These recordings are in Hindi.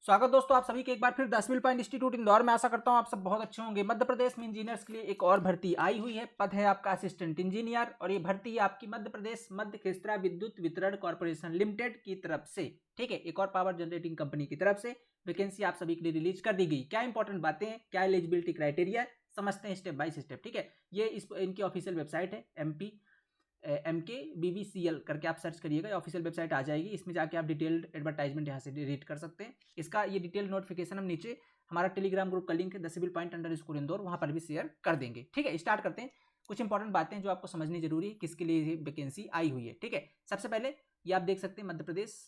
स्वागत दोस्तों आप सभी के एक बार फिर 10 मिल पॉइंट इंस्टीट्यूट इंदौर में। आशा करता हूं आप सब बहुत अच्छे होंगे। मध्य प्रदेश में इंजीनियर्स के लिए एक और भर्ती आई हुई है। पद है आपका असिस्टेंट इंजीनियर और ये भर्ती आपकी मध्य प्रदेश मध्य खेस्त्रा विद्युत वितरण कॉर्पोरेशन लिमिटेड की तरफ से, ठीक है, एक और पावर जनरेटिंग कंपनी की तरफ से वैकेंसी आप सभी के लिए रिलीज कर दी गई। क्या इंपॉर्टेंट बातें हैं, क्या एलिजिबिलिटी क्राइटेरिया, समझते हैं स्टेप बाय स्टेप। ठीक है, ये इनकी ऑफिशियल वेबसाइट है MKBVCL करके आप सर्च करिएगा, ऑफिशियल वेबसाइट आ जाएगी। इसमें जाके आप डिटेल्ड एडवर्टाइजमेंट यहाँ से रीड कर सकते हैं। इसका ये डिटेल नोटिफिकेशन हम नीचे हमारा टेलीग्राम ग्रुप का लिंक है @_ इंदौर, वहाँ पर भी शेयर कर देंगे। ठीक है, स्टार्ट करते हैं। कुछ इंपॉर्टेंट बातें जो आपको समझनी जरूरी है, किसके लिए ये वैकेंसी आई हुई है। ठीक है, सबसे पहले ये आप देख सकते हैं मध्य प्रदेश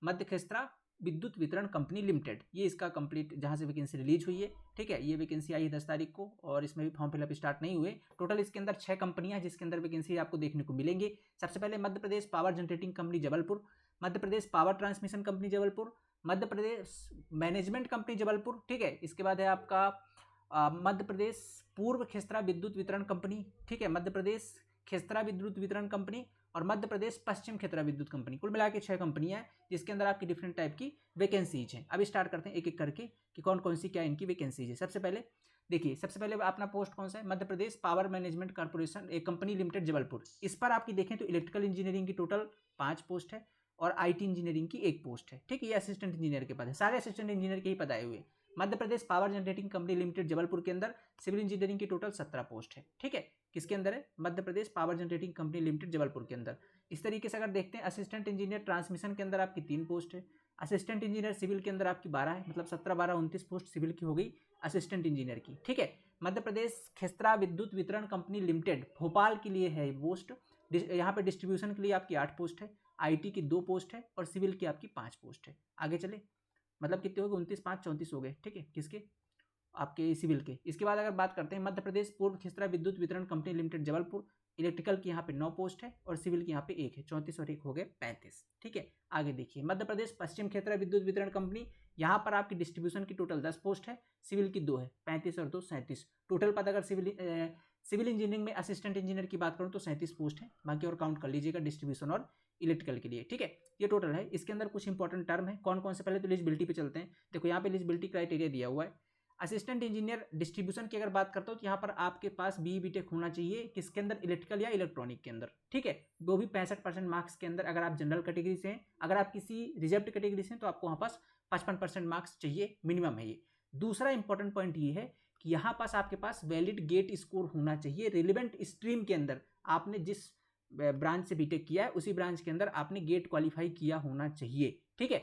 मध्य खेस्त्रा विद्युत वितरण कंपनी लिमिटेड, ये इसका कंप्लीट जहाँ से वैकेंसी रिलीज हुई है। ठीक है, ये वैकेंसी आई है 10 तारीख को और इसमें भी फॉर्म फिलअप स्टार्ट नहीं हुए। टोटल इसके अंदर 6 कंपनियां जिसके अंदर वैकेंसी आपको देखने को मिलेंगी। सबसे पहले मध्य Pradesh power generating company Jabalpur, मध्य Pradesh power transmission company Jabalpur, Madhya Pradesh management company Jabalpur. ठीक है, इसके बाद है आपका मध्य प्रदेश पूर्व खेस्त्रा विद्युत वितरण कंपनी, ठीक है, मध्य प्रदेश खेस्त्रा विद्युत वितरण कंपनी और मध्य प्रदेश पश्चिम खेत्रा विद्युत कंपनी। कुल मिला के 6 कंपनियां हैं जिसके अंदर आपकी डिफरेंट टाइप की वैकेंसीज हैं। अब स्टार्ट करते हैं एक एक करके कि कौन कौन सी क्या इनकी वैकेंसीज है। सबसे पहले देखिए, सबसे पहले अपना पोस्ट कौन सा है, Madhya Pradesh power management corporation एक कंपनी लिमिटेड जबलपुर। इस पर आपकी देखें तो इलेक्ट्रिकल इंजीनियरिंग की टोटल 5 पोस्ट है और IT इंजीनियरिंग की 1 पोस्ट है। ठीक है, ये असिस्टेंट इंजीनियर के पद है, सारे असिस्टेंट इंजीनियर के ही पद आए हुए। Madhya Pradesh power generating company limited Jabalpur के अंदर सिविल इंजीनियरिंग की टोटल 17 पोस्ट है। ठीक है, किसके अंदर है, Madhya Pradesh power generating company limited Jabalpur के अंदर। इस तरीके से अगर देखते हैं असिस्टेंट इंजीनियर ट्रांसमिशन के अंदर आपकी 3 पोस्ट है, असिस्टेंट इंजीनियर सिविल के अंदर आपकी 12 है, मतलब 17 12 29 पोस्ट सिविल की हो गई असिस्टेंट इंजीनियर की। ठीक है, मध्य प्रदेश खेस्त्रा विद्युत वितरण कंपनी लिमिटेड भोपाल के लिए है पोस्ट। यहाँ पे डिस्ट्रीब्यूशन के लिए आपकी 8 पोस्ट है, IT की 2 पोस्ट है और सिविल की आपकी 5 पोस्ट है। आगे चले, मतलब कितने हो गए, 29 5 34 हो गए। ठीक है, किसके, आपके सिविल के। इसके बाद अगर बात करते हैं मध्य प्रदेश पूर्व खेस्त्रा विद्युत वितरण कंपनी लिमिटेड जबलपुर, इलेक्ट्रिकल की यहाँ पे 9 पोस्ट है और सिविल की यहाँ पे 1 है, 34 और 1 हो गए 35। ठीक है, आगे देखिए मध्य प्रदेश पश्चिम खेत्रा विद्युत वितरण कंपनी, यहाँ पर आपकी डिस्ट्रीब्यूशन की टोटल 10 पोस्ट है, सिविल की 2 है, 35 और 2 37 टोटल पद। अगर सिविल इंजीनियरिंग में असिस्टेंट इंजीनियर की बात करूँ तो 37 पोस्ट है, बाकी और काउंट कर लीजिएगा डिस्ट्रीब्यूशन और इलेक्ट्रिकल के लिए। ठीक है, ये टोटल है। इसके अंदर कुछ इंपॉर्टेंट टर्म है, कौन कौन से, पहले तो एलिजिबिलिटी पे चलते हैं। देखो यहाँ पे एलिजिबिलिटी क्राइटेरिया दिया हुआ है। असिस्टेंट इंजीनियर डिस्ट्रीब्यूशन की अगर बात करता हूँ तो यहाँ पर आपके पास BE/BTech होना चाहिए, किसके अंदर, इलेक्ट्रिकल या इलेक्ट्रॉनिक के अंदर। ठीक है, वो भी 65% मार्क्स के अंदर। अगर आप जनरल कैटेगरी से हैं, अगर आप किसी रिजर्व्ड कैटेगरी से हैं तो आपको वहाँ पास 55% मार्क्स चाहिए, मिनिमम है ये। दूसरा इंपॉर्टेंट पॉइंट ये है कि यहाँ पास आपके पास वैलिड गेट स्कोर होना चाहिए रिलेवेंट स्ट्रीम के अंदर। आपने जिस ब्रांच से बीटेक किया है उसी ब्रांच के अंदर आपने गेट क्वालिफाई किया होना चाहिए। ठीक है,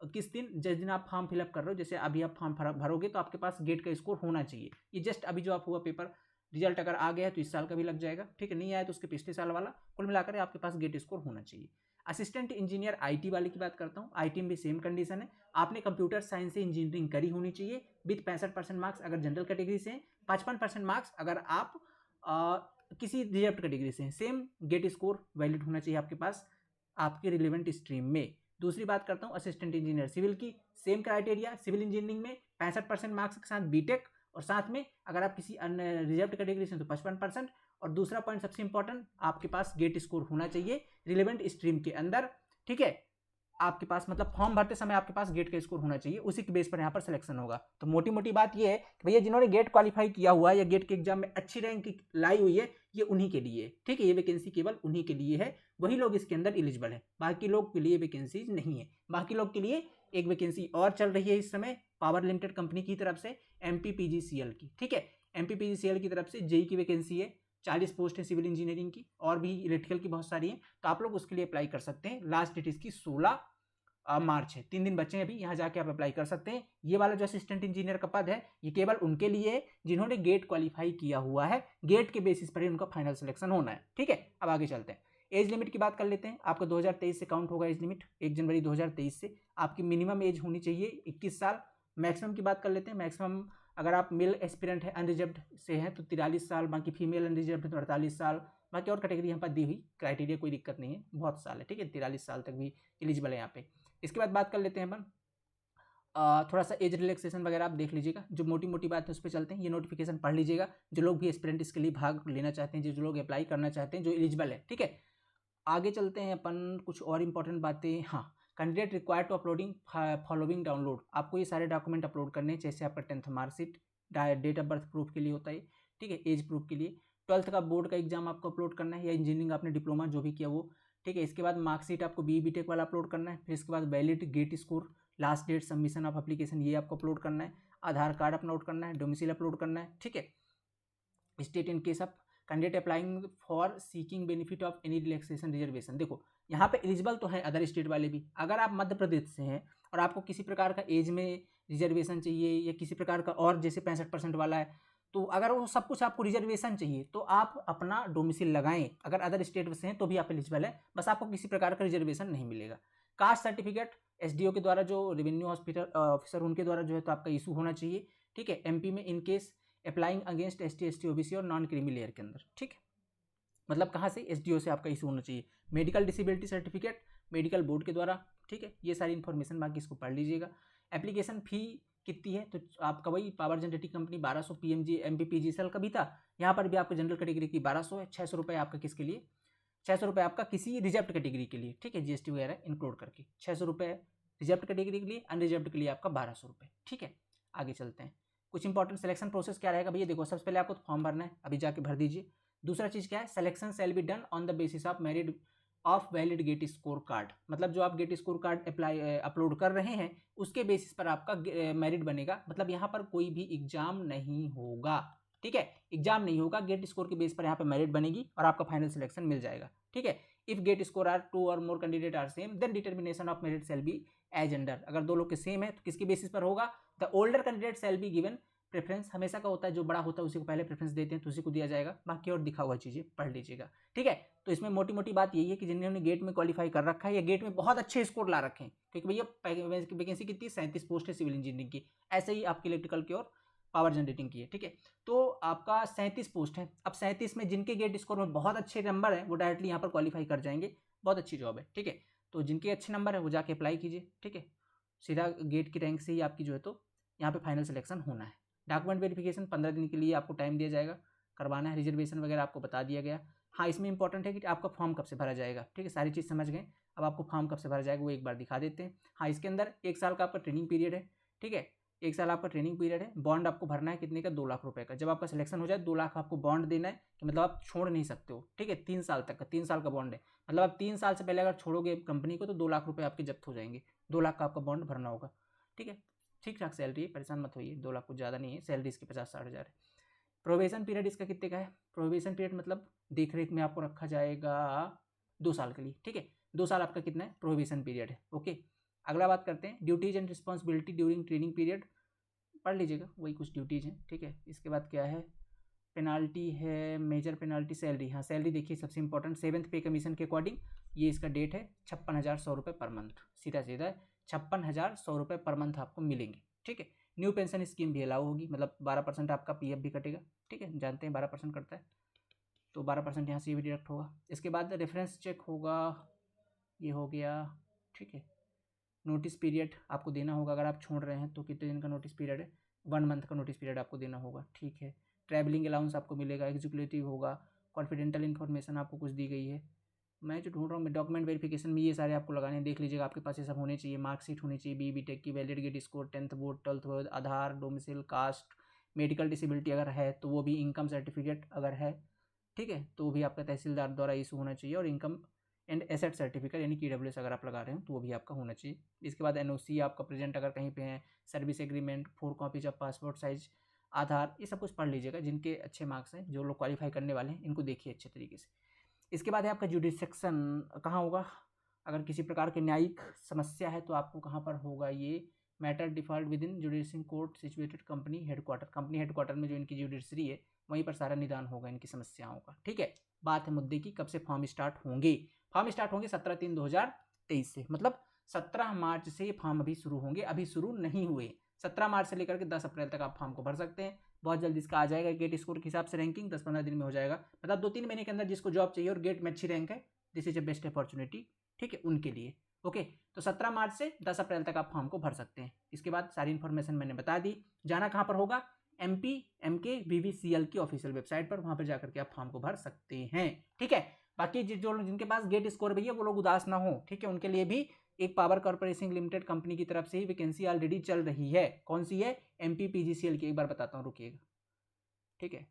किस दिन, जिस दिन आप फॉर्म फिलअप कर रहे हो, जैसे अभी आप फॉर्म भरोगे तो आपके पास गेट का स्कोर होना चाहिए। ये जस्ट अभी जो आप हुआ पेपर रिजल्ट अगर आ गया है तो इस साल का भी लग जाएगा। ठीक है, नहीं आया तो उसके पिछले साल वाला, कुल मिलाकर आपके पास गेट स्कोर होना चाहिए। असिस्टेंट इंजीनियर IT वाले की बात करता हूँ, IT में भी सेम कंडीशन है। आपने कंप्यूटर साइंस से इंजीनियरिंग करी होनी चाहिए विथ 65% मार्क्स अगर जनरल कैटेगरी से हैं, 55% मार्क्स अगर आप किसी रिजर्व कैटेगरी से हैं। सेम गेट स्कोर वैलिड होना चाहिए आपके पास आपके रिलेवेंट स्ट्रीम में। दूसरी बात करता हूँ असिस्टेंट इंजीनियर सिविल की, सेम क्राइटेरिया, सिविल इंजीनियरिंग में 65% मार्क्स के साथ बीटेक और साथ में अगर आप किसी अन्य रिजर्व कैटेगरी से तो 55%। और दूसरा पॉइंट सबसे इंपॉर्टेंट, आपके पास गेट स्कोर होना चाहिए रिलेवेंट स्ट्रीम के अंदर। ठीक है, आपके पास मतलब फॉर्म भरते समय आपके पास गेट का स्कोर होना चाहिए, उसी के बेस पर यहाँ पर सिलेक्शन होगा। तो मोटी मोटी बात ये है कि भैया जिन्होंने गेट क्वालिफाई किया हुआ है या गेट के एग्जाम में अच्छी रैंक लाई हुई है, ये उन्हीं के लिए। ठीक है, ये वैकेंसी केवल उन्हीं के लिए है, वही लोग इसके अंदर एलिजिबल है, बाकी लोग के लिए वैकेंसीज नहीं है। बाकी लोग के लिए एक वैकेंसी और चल रही है इस समय पावर लिमिटेड कंपनी की तरफ से, MPPGCL की। ठीक है, MPPGCL की तरफ से JEE की वैकेंसी है, 40 पोस्ट है सिविल इंजीनियरिंग की और भी इलेक्ट्रिकल की बहुत सारी हैं, तो आप लोग उसके लिए अप्लाई कर सकते हैं। लास्ट डेट इसकी 16 मार्च है, 3 दिन बचे हैं अभी, यहाँ जाके आप अप्लाई कर सकते हैं। ये वाला जो असिस्टेंट इंजीनियर का पद है ये केवल उनके लिए है जिन्होंने गेट क्वालिफाई किया हुआ है, गेट के बेसिस पर ही उनका फाइनल सिलेक्शन होना है। ठीक है, अब आगे चलते हैं। एज लिमिट की बात कर लेते हैं। आपका 2023 से काउंट होगा एज लिमिट, 1 जनवरी 2023 से। आपकी मिनिमम एज होनी चाहिए 21 साल। मैक्सिमम की बात कर लेते हैं। मैक्सिमम अगर आप मेल एस्पिरेंट है अनरिजर्व्ड से हैं तो 43 साल, बाकी फीमेल अनरिजर्व्ड है तो 48 साल, बाकी और कैटेगरी यहाँ पर दी हुई, क्राइटेरिया कोई दिक्कत नहीं है, बहुत साल है। ठीक है, 43 साल तक भी एलिजिबल है यहाँ पे। इसके बाद बात कर लेते हैं अपन थोड़ा सा एज रिलैक्सेशन वगैरह आप देख लीजिएगा, जो मोटी मोटी बात है उस पर चलते हैं। ये नोटिफिकेशन पढ़ लीजिएगा, जो लोग भी एस्पिरेंट इसके लिए भाग लेना चाहते हैं, जो लोग अप्लाई करना चाहते हैं, जो एलिजिबल है। ठीक है, आगे चलते हैं अपन कुछ और इंपॉर्टेंट बातें। हाँ, candidate required to uploading following download, आपको ये सारे डॉक्यूमेंट अपलोड करने हैं, जैसे आपका 10th marksheet, date of birth proof के लिए होता है, ठीक है, एज प्रूफ के लिए, 12th का बोर्ड का एग्जाम आपको अपलोड करना है, या इंजीनियरिंग आपने डिप्लोमा जो भी किया वो, ठीक है। इसके बाद मार्कशीट आपको BE-BTech वाला अपलोड करना है, फिर इसके बाद valid GATE score, last date submission of application ये आपको अपलोड करना है, आधार कार्ड अपलोड करना है, डोमिसाइल अपलोड करना है, ठीक है। State in case of candidate applying for seeking benefit of any relaxation reservation, देखो यहाँ पे एलिजिबल तो है अदर स्टेट वाले भी, अगर आप मध्य प्रदेश से हैं और आपको किसी प्रकार का एज में रिजर्वेशन चाहिए या किसी प्रकार का और जैसे 65% वाला है, तो अगर वो सब कुछ आपको रिजर्वेशन चाहिए तो आप अपना डोमिसाइल लगाएं, अगर अदर स्टेट से हैं तो भी आप एलिजिबल है, बस आपको किसी प्रकार का रिजर्वेशन नहीं मिलेगा। कास्ट सर्टिफिकेट SDO के द्वारा, जो रेवेन्यू हॉस्पिटल ऑफिसर उनके द्वारा जो है तो आपका इशू होना चाहिए, ठीक है। MP में in case applying against ST ST OBC और नॉन क्रीमी लेयर के अंदर, ठीक है, मतलब कहाँ से, SDO से आपका इशू होना चाहिए। Medical disability certificate medical board के द्वारा, ठीक है, ये सारी इन्फॉर्मेशन बाकी इसको पढ़ लीजिएगा। एप्लीकेशन फ़ी कितनी है, तो आपका वही power generating company 1200, PMG MPPGCL का भी था, यहाँ पर भी आपको जनरल कैटेगरी की 1200 है, 600 रुपये आपका किसके लिए, 600 रुपये आपका किसी रिजर्व्ड कैटेगरी के लिए, ठीक है, GST वगैरह इंक्लूड करके 600 रुपये रिजर्व्ड कैटेगरी के लिए, अनरिजर्व्ड के लिए आपका 1200 रुपये, ठीक है। आगे चलते हैं, कुछ इंपॉर्टेंट सिलेक्शन प्रोसेस क्या रहेगा भैया, देखो सबसे पहले आपको फॉर्म भरना है, अभी जाके भर दीजिए। दूसरा चीज़ क्या है, selection shall be done on the basis of merit of valid GATE score card, मतलब जो आप गेट स्कोर कार्ड अपलोड कर रहे हैं उसके बेसिस पर आपका मेरिट बनेगा, मतलब यहाँ पर कोई भी एग्जाम नहीं होगा, ठीक है, एग्जाम नहीं होगा, गेट स्कोर के बेस पर यहाँ पर मेरिट बनेगी और आपका फाइनल सिलेक्शन मिल जाएगा, ठीक है। If gate score are 2 or more candidate are same then determination of merit shall be as under, अगर दो लोग के सेम है तो किसके बेसिस पर होगा, the older candidate shall be given preference, हमेशा का होता है जो बड़ा होता है उसी को पहले प्रेफरेंस देते हैं तो उसी को दिया जाएगा, बाकी और दिखा हुआ चीज़ें पढ़ लीजिएगा, ठीक है। तो इसमें मोटी मोटी बात यही है कि जिन्होंने गेट में क्वालिफाई कर रखा है या गेट में बहुत अच्छे स्कोर ला रखे हैं, क्योंकि भैया वैकेंसी कितनी 37 पोस्ट है सिविल इंजीनियरिंग की, ऐसे ही आपकी इलेक्ट्रिकल की और पावर जनरेटिंग की है, ठीक है। तो आपका 37 पोस्ट है, अब 37 में जिनके गेट स्कोर में बहुत अच्छे नंबर है वो डायरेक्टली यहाँ पर क्वालिफाई कर जाएंगे, बहुत अच्छी जॉब है, ठीक है। तो जिनके अच्छे नंबर है वो जाके अप्लाई कीजिए, ठीक है, सीधा गेट की रैंक से ही आपकी जो है तो यहाँ पे फाइनल सिलेक्शन होना है। डॉक्यूमेंट वेरिफिकेशन 15 दिन के लिए आपको टाइम दिया जाएगा, करवाना है, रिजर्वेशन वगैरह आपको बता दिया गया। हाँ, इसमें इंपॉर्टेंट है कि आपका फॉर्म कब से भरा जाएगा, ठीक है, सारी चीज़ समझ गए, अब आपको फॉर्म कब से भरा जाएगा वो एक बार दिखा देते हैं। हाँ, इसके अंदर 1 साल का आपका ट्रेनिंग पीरियड है, ठीक है, 1 साल आपका ट्रेनिंग पीरियड है। बॉन्ड आपको भरना है कितने का, 2 लाख रुपये का, जब आपका सिलेक्शन हो जाए 2 लाख आपको बॉन्ड देना है, कि मतलब आप छोड़ नहीं सकते हो, ठीक है, 3 साल तक का, 3 साल का बॉन्ड है, मतलब आप 3 साल से पहले अगर छोड़ोगे कंपनी को तो 2 लाख रुपये आपके जब्त हो जाएंगे, 2 लाख का आपका बॉन्ड भरना होगा, ठीक है। ठीक ठाक सैलरी है, परेशान मत होइए, 2 लाख कुछ ज़्यादा नहीं है, सैलरी इसकी 50-60 हज़ार है। प्रोबेशन पीरियड इसका कितने का है, प्रोबेशन पीरियड मतलब देख रेख में आपको रखा जाएगा 2 साल के लिए, ठीक है, 2 साल आपका कितना है, प्रोबेशन पीरियड है, ओके। अगला बात करते हैं duties and responsibility during training period, पढ़ लीजिएगा, वही कुछ ड्यूटीज़ हैं, ठीक है। इसके बाद क्या है, पेनाल्टी है, मेजर पेनाल्टी, सैलरी, हाँ सैलरी देखिए सबसे इंपॉर्टेंट 7th पे कमीशन के अकॉर्डिंग ये इसका डेट है 56,100 रुपये पर मंथ, सीधा सीधा 56,100 रुपये पर मंथ आपको मिलेंगे, ठीक है। न्यू पेंशन स्कीम भी अलाउ होगी, मतलब 12% आपका PF भी कटेगा, ठीक है, जानते हैं 12% कटता है, तो 12% यहाँ से ये भी डिडक्ट होगा। इसके बाद रेफरेंस चेक होगा, ये हो गया, ठीक है। नोटिस पीरियड आपको देना होगा, अगर आप छोड़ रहे हैं तो कितने दिन का नोटिस पीरियड है, 1 मंथ का नोटिस पीरियड आपको देना होगा, ठीक है। ट्रैवलिंग अलाउंस आपको मिलेगा, एग्जीक्यूटिव होगा, कॉन्फिडेंशियल इन्फॉर्मेशन आपको कुछ दी गई है, मैं जो ढूंढ रहा हूँ डॉक्यूमेंट वेरिफिकेशन में ये सारे आपको लगाने देख लीजिएगा, आपके पास ये सब होने चाहिए, मार्कशीट होनी चाहिए, BE-BTech की, valid GATE score, 10th board, 12th board, Aadhaar, domicile, caste, medical disability अगर है तो वो भी, इनकम सर्टिफिकेट अगर है, ठीक है, तो भी आपका तहसीलदार द्वारा इशू होना चाहिए, और इनकम एंड एसेट सर्टिफिकेट यानी KWS अगर आप लगा रहे हो तो वो भी आपका होना चाहिए। इसके बाद NOC आपका प्रेजेंट अगर कहीं पे है, service agreement, 4 copies of passport size, Aadhaar, ये सब कुछ पढ़ लीजिएगा, जिनके अच्छे मार्क्स हैं, जो लोग क्वालिफाई करने वाले हैं इनको देखिए अच्छे तरीके से। इसके बाद है आपका जुडिसेक्शन कहाँ होगा, अगर किसी प्रकार की न्यायिक समस्या है तो आपको कहाँ पर होगा, ये matter default with in judicial court situated company headquarter में जो इनकी जुडिशरी है वहीं पर सारा निदान होगा इनकी समस्याओं का, ठीक है। बात है मुद्दे की, कब से फॉर्म स्टार्ट होंगे, फॉर्म स्टार्ट होंगे 17/3/2023 से, मतलब 17 मार्च से ये फॉर्म अभी शुरू होंगे, अभी शुरू नहीं हुए, 17 मार्च से लेकर के 10 अप्रैल तक आप फॉर्म को भर सकते हैं, बहुत जल्दी इसका आ जाएगा, गेट स्कोर के हिसाब से रैंकिंग 10-15 दिन में हो जाएगा, मतलब 2-3 महीने के अंदर जिसको जॉब चाहिए और गेट में अच्छी रैंक है, this is a best opportunity, ठीक है, उनके लिए, ओके। तो 17 मार्च से 10 अप्रैल तक आप फॉर्म को भर सकते हैं। इसके बाद सारी इन्फॉर्मेशन मैंने बता दी, जाना कहाँ पर होगा, MPMKVVCL की ऑफिशियल वेबसाइट पर, वहाँ पर जाकर के आप फॉर्म को भर सकते हैं, ठीक है। बाकी जो जिनके पास गेट स्कोर भैया वो लोग उदास ना हो, ठीक है, उनके लिए भी एक पावर कॉर्पोरेशन लिमिटेड कंपनी की तरफ से ही वैकेंसी ऑलरेडी चल रही है। कौन सी है? MPPGCL की। एक बार बताता हूँ, रुकिएगा, ठीक है।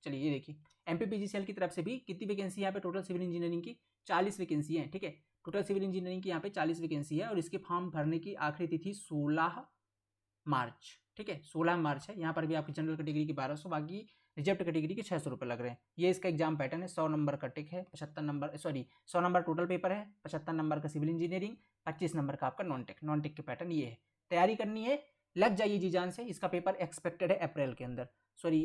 चलिए ये देखिए, MPPGCL की तरफ से भी कितनी वैकेंसी यहाँ पे टोटल सिविल इंजीनियरिंग की 40 वैकेंसी है, ठीक है। टोटल सिविल इंजीनियरिंग की यहाँ पे 40 वैकेंसी है और इसके फॉर्म भरने की आखिरी तिथि 16 मार्च, ठीक है, 16 मार्च है। यहाँ पर भी आपकी जनरल कैटेगरी की 1200, बाकी रिजर्व कैटेगरी के 600 रुपये लग रहे हैं। ये इसका एग्जाम पैटर्न है। 100 नंबर का टिक है, 75 नंबर 100 नंबर टोटल पेपर है, 75 नंबर का सिविल इंजीनियरिंग, 25 नंबर का आपका नॉन टेक। नॉन टेक के पैटर्न ये है। तैयारी करनी है, लग जाइए जी जान से। इसका पेपर एक्सपेक्टेड है अप्रैल के अंदर,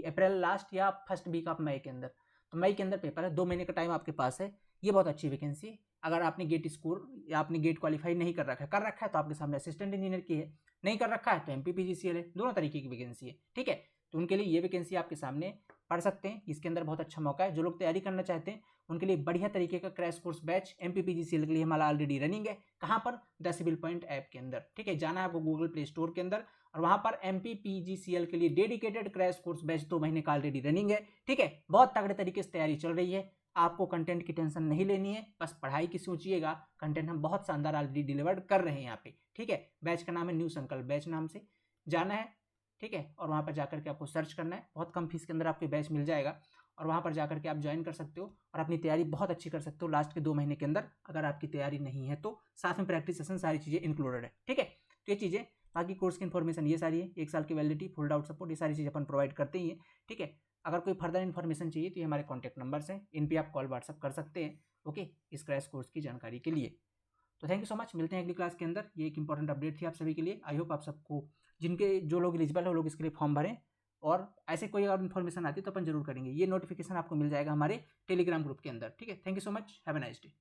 अप्रैल लास्ट या फर्स्ट वीक ऑफ मई के अंदर। तो मई के अंदर पेपर है, 2 महीने का टाइम आपके पास है। ये बहुत अच्छी वैकेंसी है। अगर आपने गेट स्कोर या आपने गेट क्वालिफाई नहीं कर रखा है तो आपके सामने असिस्टेंट इंजीनियर की है, नहीं कर रखा है तो MPPGCL है। दोनों तरीके की वैकेंसी है, ठीक है। तो उनके लिए ये वैकेंसी आपके सामने पढ़ सकते हैं। इसके अंदर बहुत अच्छा मौका है। जो लोग तैयारी करना चाहते हैं उनके लिए बढ़िया तरीके का क्रैश कोर्स बैच MPPGCL के लिए हमारा ऑलरेडी रनिंग है। कहाँ पर? द सिविल पॉइंट ऐप के अंदर, ठीक है। जाना है आपको गूगल प्ले स्टोर के अंदर और वहाँ पर MPPGCL के लिए डेडिकेटेड क्रैश कोर्स बैच 2 महीने का ऑलरेडी रनिंग है, ठीक है। बहुत तगड़े तरीके से तैयारी चल रही है। आपको कंटेंट की टेंशन नहीं लेनी है, बस पढ़ाई की सोचिएगा। कंटेंट हम बहुत शानदार ऑलरेडी डिलीवर्ड कर रहे हैं यहाँ पे, ठीक है। बैच का नाम है न्यू संकल्प बैच, नाम से जाना है, ठीक है। और वहाँ पर जाकर के आपको सर्च करना है। बहुत कम फीस के अंदर आपको बैच मिल जाएगा और वहाँ पर जाकर के आप ज्वाइन कर सकते हो और अपनी तैयारी बहुत अच्छी कर सकते हो लास्ट के 2 महीने के अंदर। अगर आपकी तैयारी नहीं है तो साथ में प्रैक्टिस सेशन, सारी चीज़ें इंक्लूडेड है, ठीक है। तो ये चीज़ें, बाकी कोर्स की इन्फॉर्मेशन ये सारी है। 1 साल की वैलिडिटी, फुल डाउट सपोर्ट, ये सारी चीज़ अपन प्रोवाइड करते ही हैं, ठीक है। अगर कोई फर्दर इन्फॉर्मेशन चाहिए तो ये हमारे कॉन्टैक्ट नंबर्स हैं, इन पर आप कॉल व्हाट्सअप कर सकते हैं, ओके, इस क्रैश कोर्स की जानकारी के लिए। तो थैंक यू सो मच, मिलते हैं अगली क्लास के अंदर। ये एक इंपॉर्टेंट अपडेट थी आप सभी के लिए। आई होप आप सबको, जिनके जो लोग एलिजिबल है वो लोग इसके लिए फॉर्म भरें और ऐसे कोई और इन्फॉर्मेशन आती है तो अपन जरूर करेंगे। ये नोटिफिकेशन आपको मिल जाएगा हमारे टेलीग्राम ग्रुप के अंदर, ठीक है। Thank you so much, have a nice day.